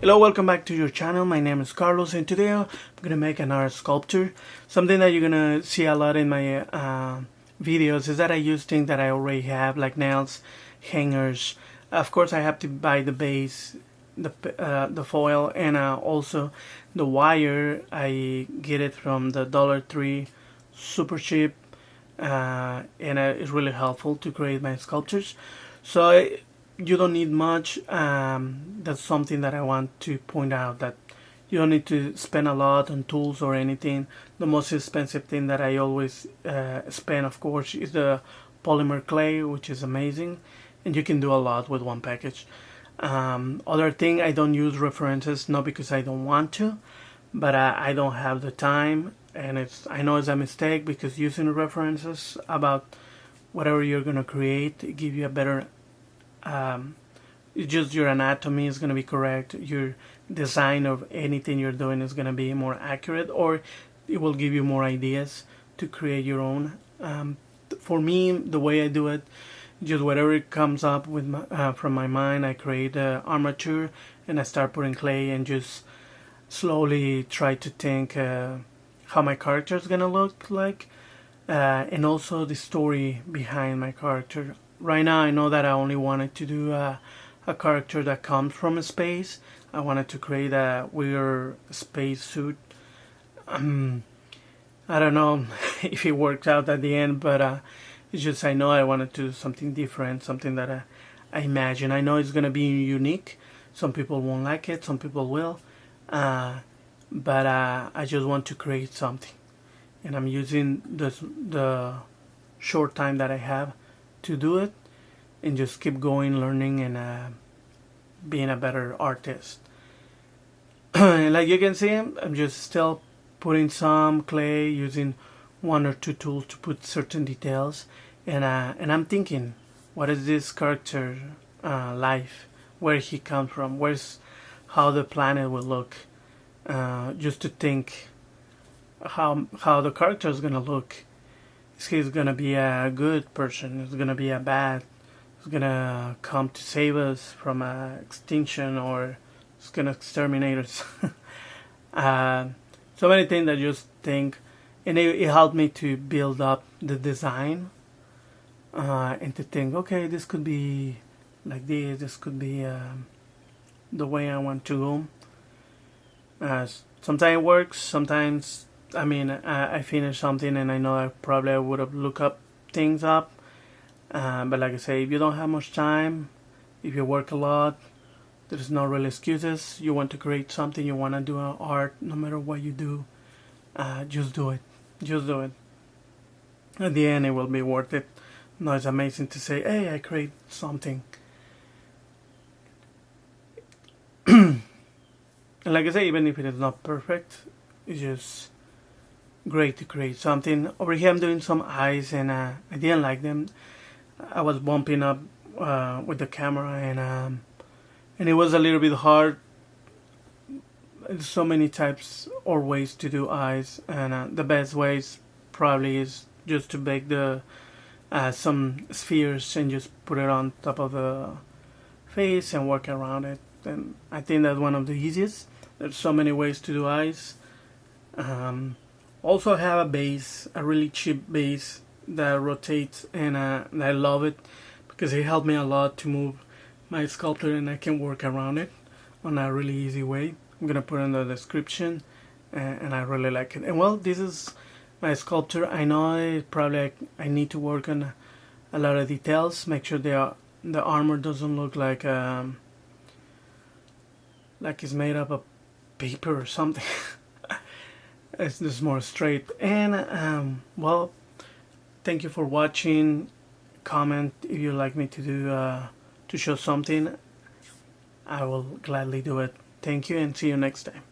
Hello, welcome back to your channel. My name is Carlos and today I'm gonna make an art sculpture. Something that you're gonna see a lot in my videos is that I use things that I already have, like nails, hangers. Of course I have to buy the base, the foil, and also the wire. I get it from the Dollar Tree, super cheap, and it's really helpful to create my sculptures. So you don't need much. That's something that I want to point out, that you don't need to spend a lot on tools or anything. The most expensive thing that I always spend, of course, is the polymer clay, which is amazing, and you can do a lot with one package. Other thing, I don't use references, not because I don't want to, but I don't have the time, and I know it's a mistake, because using references about whatever you're gonna create, it gives you a better just your anatomy is going to be correct, your design of anything you're doing is going to be more accurate, or it will give you more ideas to create your own. For me, the way I do it, just whatever comes up with from my mind, I create armature and I start putting clay and just slowly try to think how my character is going to look like, and also the story behind my character. Right now I know that I only wanted to do a character that comes from space. I wanted to create a weird space suit. I don't know if it worked out at the end, but it's just I know I wanted to do something different, something that I imagine. I know it's going to be unique. Some people won't like it, some people will. But I just want to create something. And I'm using the short time that I have to do it, and just keep going, learning, and being a better artist. Like you can see, I'm just still putting some clay, using one or two tools to put certain details, and I'm thinking, what is this character life, where he comes from, how the planet will look, just to think how the character is gonna look. Is he gonna be a good person? Is gonna be a bad? Is gonna come to save us from extinction, or is gonna exterminate us? So many things that I just think, and it helped me to build up the design, and to think, okay, this could be like this. This could be the way I want to go. Sometimes it works. Sometimes, I finish something and I know I would have looked up things up, but like I say, if you don't have much time, if you work a lot, there's no real excuses. You want to create something, you want to do art, no matter what you do, just do it. Just do it. At the end, it will be worth it. No, it's amazing to say, hey, I create something. And like I say, even if it is not perfect, it's just great to create something. Over here I'm doing some eyes, and I didn't like them. I was bumping up with the camera, and it was a little bit hard. There's so many types or ways to do eyes, and the best ways probably is just to bake some spheres and just put it on top of the face and work around it. And I think that's one of the easiest. There's so many ways to do eyes. Also have a base, a really cheap base that rotates, and I love it because it helped me a lot to move my sculpture, and I can work around it on a really easy way. I'm gonna put in the description, and I really like it. And well, this is my sculpture. I know I need to work on a lot of details, make sure the armor doesn't look like it's made up of paper or something. It's just more straight. And well, thank you for watching. Comment if you'd like me to do to show something. I will gladly do it. Thank you, and see you next time.